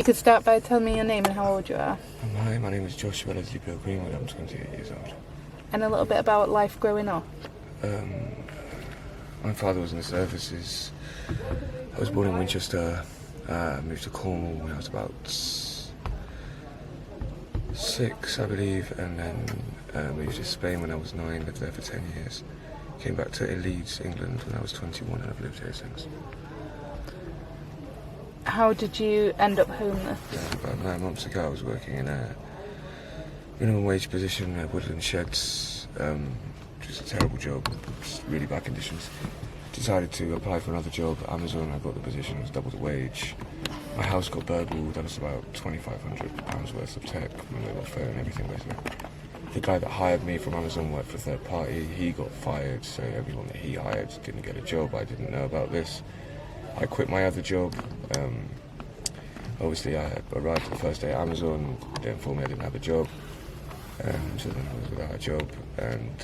You could start by telling me your name and how old you are. Hi, my name is Joshua Leslie Bill Greenwood. I'm 28 years old. And a little bit about life growing up. My father was in the services. I was born in Winchester, moved to Cornwall when I was about 6, I believe, and then moved to Spain when I was 9, lived there for 10 years. Came back to Leeds, England when I was 21, and I've lived here since. How did you end up homeless? About 9 months ago I was working in a minimum wage position at Woodland Sheds, which was a terrible job, just really bad conditions. Decided to apply for another job at Amazon. I got the position, it was double the wage. My house got burgled, that was about £2,500 worth of tech, my mobile phone, everything basically. The guy that hired me from Amazon worked for a third party, he got fired, so everyone that he hired didn't get a job. I didn't know about this. I quit my other job. Obviously I arrived the first day at Amazon, they informed me I didn't have a job, so then I was without a job, and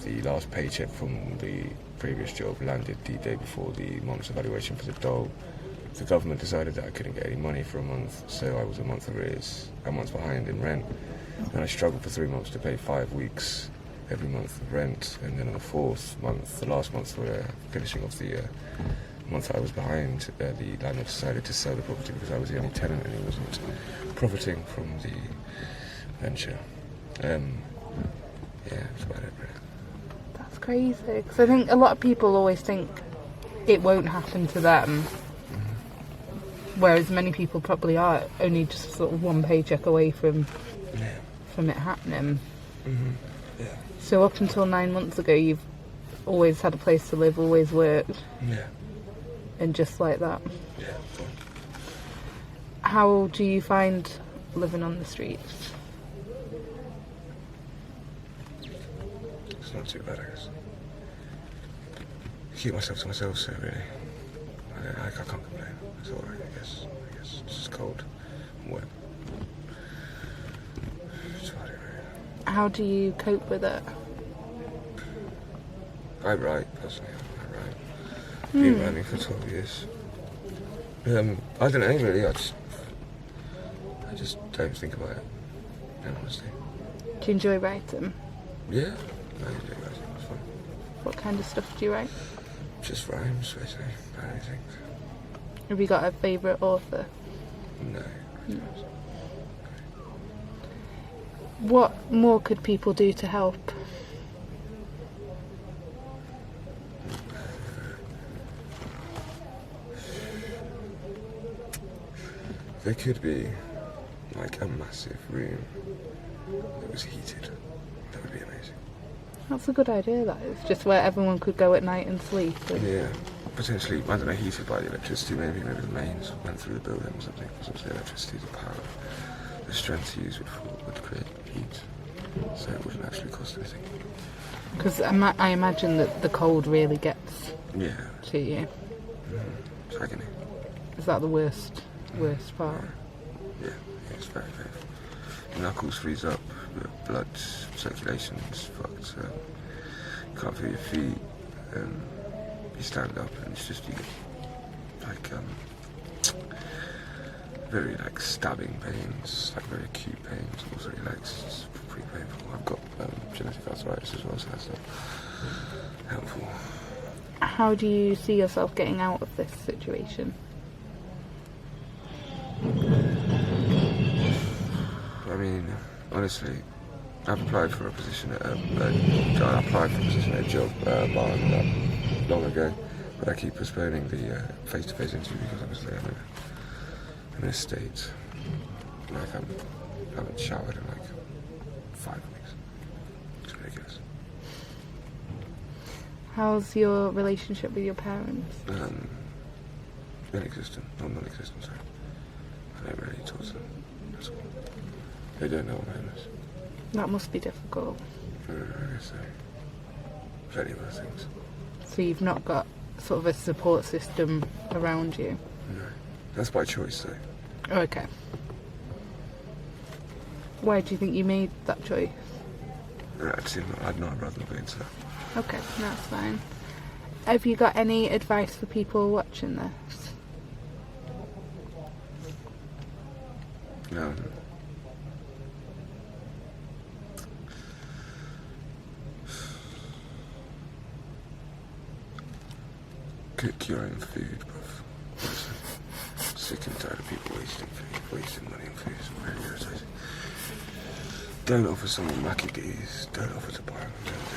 the last paycheck from the previous job landed the day before the mom's evaluation for the doll. The government decided that I couldn't get any money for a month, so I was a month behind in rent, and I struggled for 3 months to pay 5 weeks every month of rent, and then on the 4th month, the last month for finishing off the month I was behind, the landlord decided to sell the property because I was the only tenant and he wasn't profiting from the venture. Yeah, that's about it really. That's crazy, because I think a lot of people always think it won't happen to them, whereas many people probably are only just sort of one paycheck away from it happening. Yeah. So up until 9 months ago you've always had a place to live, always worked. Yeah. And just like that. Yeah. How do you find living on the streets? It's not too bad, I guess. Keep myself to myself, so really, I can't complain. It's alright, I guess. It's just cold and wet. It's about it, really. How do you cope with it? I write, personally. Been writing for 12 years. I don't know really, I just don't think about it, in honesty. Do you enjoy writing? Yeah, I enjoy writing, it's fun. What kind of stuff do you write? Just rhymes, basically, about anything. Have you got a favourite author? No. What more could people do to help? There could be, like, a massive room that was heated. That would be amazing. That's a good idea, that is. Just where everyone could go at night and sleep. Yeah, potentially, I don't know, heated by the electricity, maybe the mains went through the building or something, because obviously the electricity, the power, the strength used would create heat, so it wouldn't actually cost anything. Because I imagine that the cold really gets to you. It's agony. Is that the worst part? Yeah, it's very, very. Your knuckles freeze up, your blood circulation's fucked, you can't feel your feet, you stand up and it's just, you get, like, very, like, stabbing pains, like, very acute pains, also your legs, it's pretty painful. I've got genetic arthritis as well, so that's not helpful. How do you see yourself getting out of this situation? I mean, honestly, I've applied for a position at a job bar long ago, but I keep postponing the face-to-face interview because obviously I'm in a state like I haven't showered in like 5 weeks. It's ridiculous. How's your relationship with your parents? Non-existent, sorry. I don't really talk to them. That's all. They don't know I'm homeless. That must be difficult. I guess so. Plenty of other things. So you've not got sort of a support system around you? No. That's by choice though. Okay. Why do you think you made that choice? I'd not rather not go into that. Okay, that's fine. Have you got any advice for people watching this? Cook your own food, bruv. Sick and tired of people wasting food, wasting money on food. It's very irritating. Don't offer someone Mackie D's. Don't offer to buy them. Don't do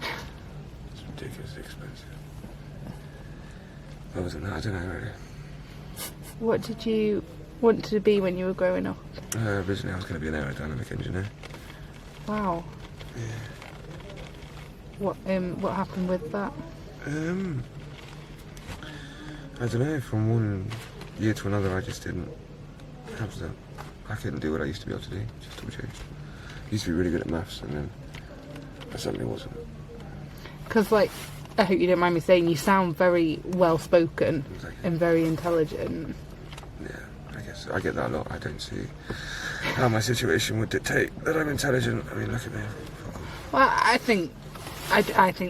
it. It's ridiculously expensive. Other than that, I don't know really. What did you want to be when you were growing up? Originally I was going to be an aerodynamic engineer. Wow. Yeah. What happened with that? I don't know, from one year to another I just didn't have the... I couldn't do what I used to be able to do, it just all changed. I used to be really good at maths and then I suddenly wasn't. Because, like, I hope you don't mind me saying, you sound very well spoken and very intelligent. Yeah, I guess I get that a lot. I don't see how my situation would dictate that I'm intelligent. I mean, look at me. Well, I think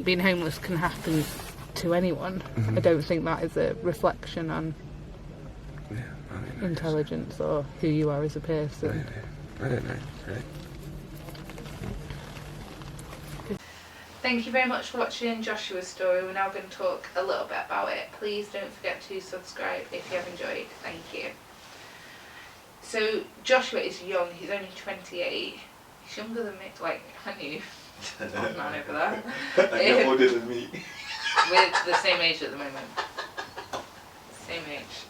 being homeless can happen to anyone. Mm-hmm. I don't think that is a reflection on I intelligence or who you are as a person. I don't know, really. Thank you very much for watching Joshua's story. We're now going to talk a little bit about it. Please don't forget to subscribe if you have enjoyed. Thank you. So Joshua is young. He's only 28. He's younger than me. Like, I knew. Old man over there. And you're older than me. We're the same age at the moment. Same age.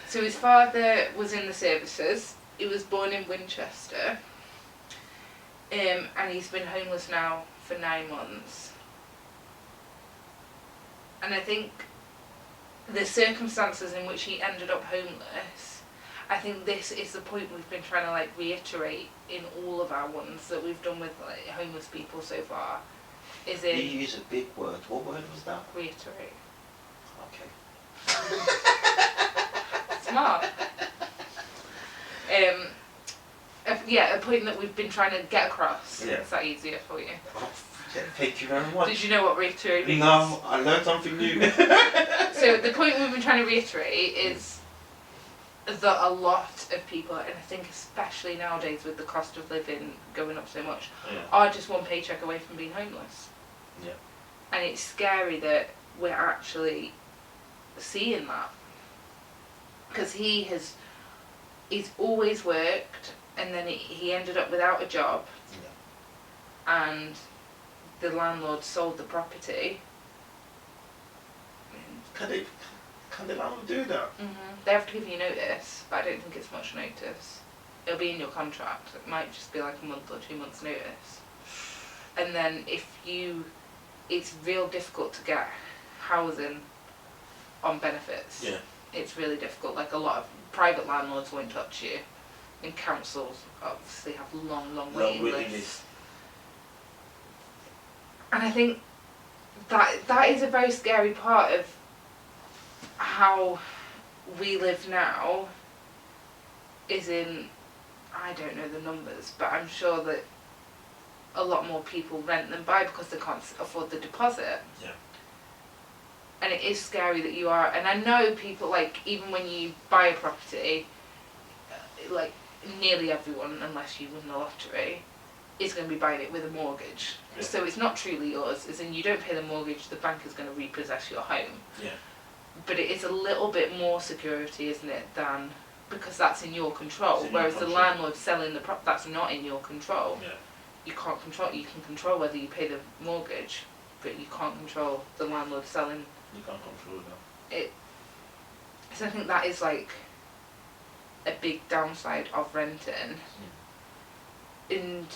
So his father was in the services. He was born in Winchester. And he's been homeless now for 9 months. And I think the circumstances in which he ended up homeless, I think this is the point we've been trying to like reiterate in all of our ones that we've done with like homeless people so far. Is You in use a big word. What word was that? reiterate. Okay. Smart. Yeah, a point that we've been trying to get across. Yeah. Is that easier for you? Oh, yeah, thank you very much. Did you know what reiterate means? No, I learned something new. So the point we've been trying to reiterate is that a lot of people, and I think especially nowadays with the cost of living going up so much, are just one paycheck away from being homeless. Yeah. And it's scary that we're actually seeing that. Because he's always worked, and then he ended up without a job, and the landlord sold the property. Can the landlord do that? They have to give you notice, but I don't think it's much notice. It'll be in your contract. It might just be like a month or 2 months notice. And then it's real difficult to get housing on benefits. Yeah. It's really difficult. Like a lot of private landlords won't touch you, and councils obviously have long waiting lists. And I think that is a very scary part of how we live now. Is in, I don't know the numbers, but I'm sure that a lot more people rent than buy because they can't afford the deposit. Yeah. And it is scary that you are, and I know people, like, even when you buy a property, like, nearly everyone, unless you win the lottery, is going to be buying it with a mortgage. Yeah. So it's not truly yours, as in you don't pay the mortgage, the bank is going to repossess your home. Yeah. But it is a little bit more security, isn't it, than, because that's in your control, whereas the landlord selling the property, that's not in your control. Yeah. You can't control, you can control whether you pay the mortgage, but you can't control the landlord selling. You can't control that. So I think that is like a big downside of renting. And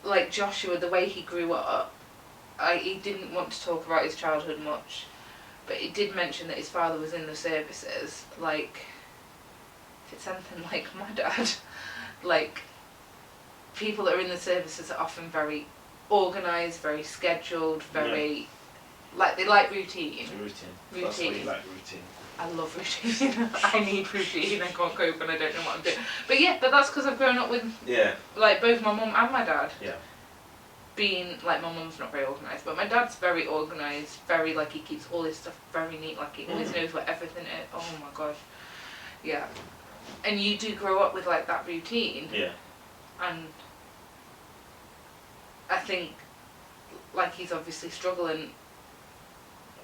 like Joshua, the way he grew up, he didn't want to talk about his childhood much, but he did mention that his father was in the services. Like, if it's anything like my dad, like, people that are in the services are often very organised, very scheduled, very, like, they like routine. Routine. That's why you like routine. I love routine. I need routine. I can't cope and I don't know what I'm doing. But yeah, but that's because I've grown up with, like, both my mum and my dad. Yeah. Being, like, my mum's not very organised, but my dad's very organised, very, like, he keeps all his stuff very neat, like, he always knows where everything is. Oh my gosh. Yeah. And you do grow up with like that routine. Yeah. And I think like he's obviously struggling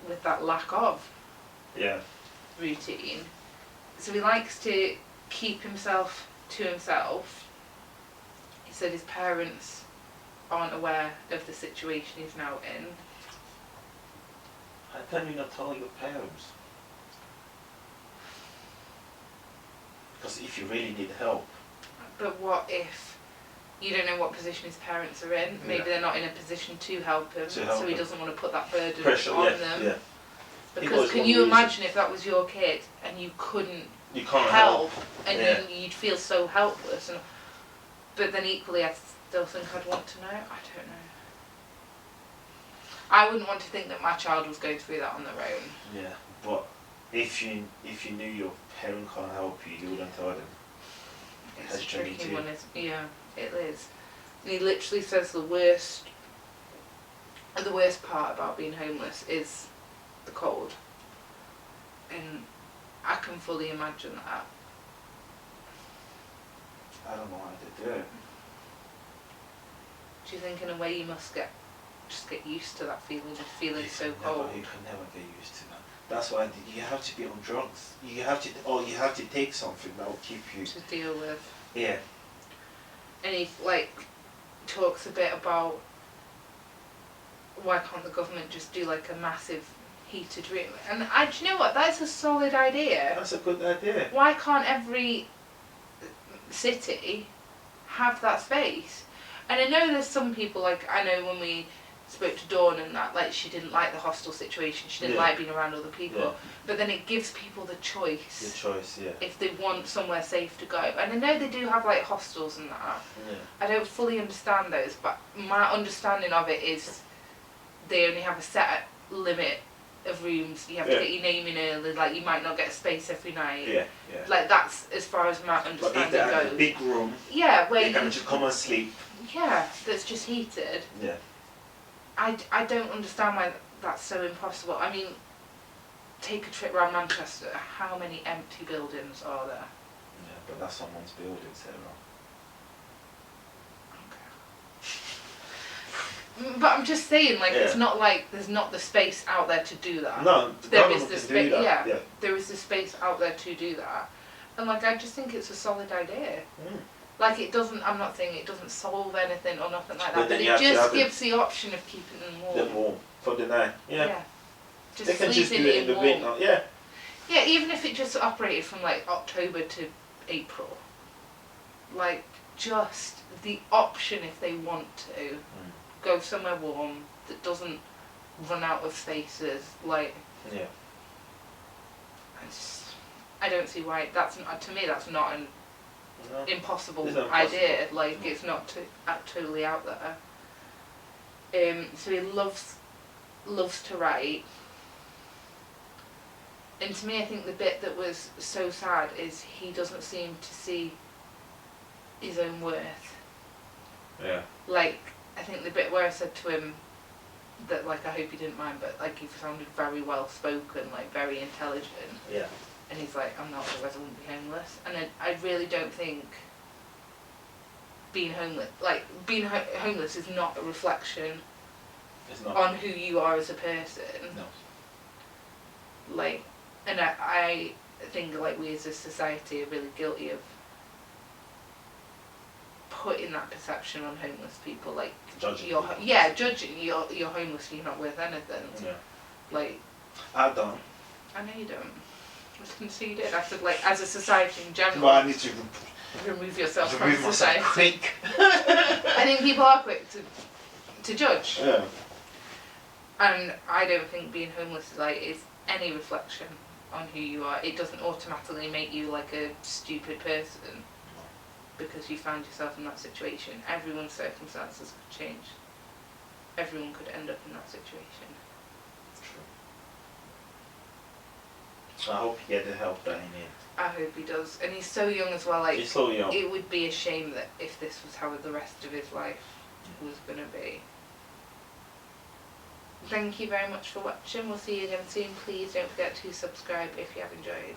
with that lack of routine. So he likes to keep himself to himself. He said his parents aren't aware of the situation he's now in. How come you not tell your parents? Because if you really need help. But what if you don't know what position his parents are in? Maybe they're not in a position to help him, so he doesn't want to put that burden on them. Yeah. Because can you imagine if that was your kid and you couldn't help and you'd feel so helpless? But then equally, I still think I'd want to know. I don't know. I wouldn't want to think that my child was going through that on their own. Yeah, but if you knew your parent can't help you, you wouldn't tell them. It's a tricky one, yeah, it is. And he literally says the worst part about being homeless is the cold. And I can fully imagine that. I don't know how to do it. Do you think in a way you must just get used to that feeling of feeling so cold? You can never get used to that. That's why you have to be on drugs. You have to take something that will keep you to deal with. Yeah. And he talks a bit about why can't the government just do like a massive heated room? And do you know what? That's a solid idea. That's a good idea. Why can't every city have that space? And I know there's some people, like I know when we spoke to Dawn and that, like she didn't like the hostel situation, she didn't like being around other people, but then it gives people the choice. If they want somewhere safe to go. And I know they do have like hostels and that. I don't fully understand those, but my understanding of it is they only have a set limit of rooms. You have to get your name in early, like you might not get a space every night. Like that's as far as my understanding but if they have goes. a big room, where they can just come and sleep. That's just heated. I don't understand why that's so impossible. I mean, take a trip around Manchester. How many empty buildings are there? Yeah, but that's someone's building, Sarah. Okay. But I'm just saying, like, it's not like there's not the space out there to do that. No, there is the space. There is the space out there to do that, and like I just think it's a solid idea. Like it doesn't, I'm not saying it doesn't solve anything or nothing like that, but it just gives the option of keeping them warm. Them warm for the night. Just they can just do sleeping it in the winter. Yeah, even if it just operated from like October to April. Like just the option if they want to go somewhere warm that doesn't run out of spaces. Like I don't see why that's not, to me that's not an impossible idea. Like it's not totally out there. So he loves to write, and to me I think the bit that was so sad is he doesn't seem to see his own worth. Like I think the bit where I said to him that like I hope he didn't mind, but like he sounded very well spoken, like very intelligent. And he's like, I'm not, otherwise I wouldn't be homeless. And I really don't think being homeless is not a reflection on who you are as a person. Like, and I think like we as a society are really guilty of putting that perception on homeless people, like judging you're homeless, you're not worth anything. Like I don't. I know you don't. I was conceded. I said, like, as a society in general. But I need to remove yourself from society. Quick. I think people are quick to judge. And I don't think being homeless is any reflection on who you are. It doesn't automatically make you like a stupid person because you found yourself in that situation. Everyone's circumstances could change. Everyone could end up in that situation. I hope he get the help that he needs. I hope he does. And he's so young as well. Like, he's so young. It would be a shame that if this was how the rest of his life was going to be. Thank you very much for watching. We'll see you again soon. Please don't forget to subscribe if you have enjoyed.